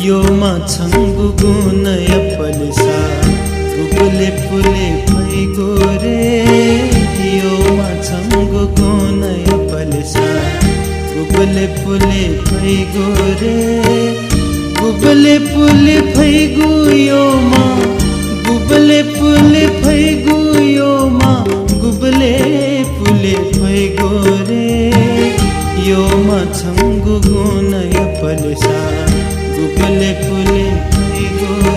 यो माछंगु गुनय पलसा गुबले पुले भइगो रे यो माछंगु गुनय पलसा गुबले पुले भइगो रे गुबले पुले भइगो यो मा गुबले पुले भइगो यो मा गुबले पुले भइगो रे यो माछंगु गुनय पलसा गुबले पुले भइगो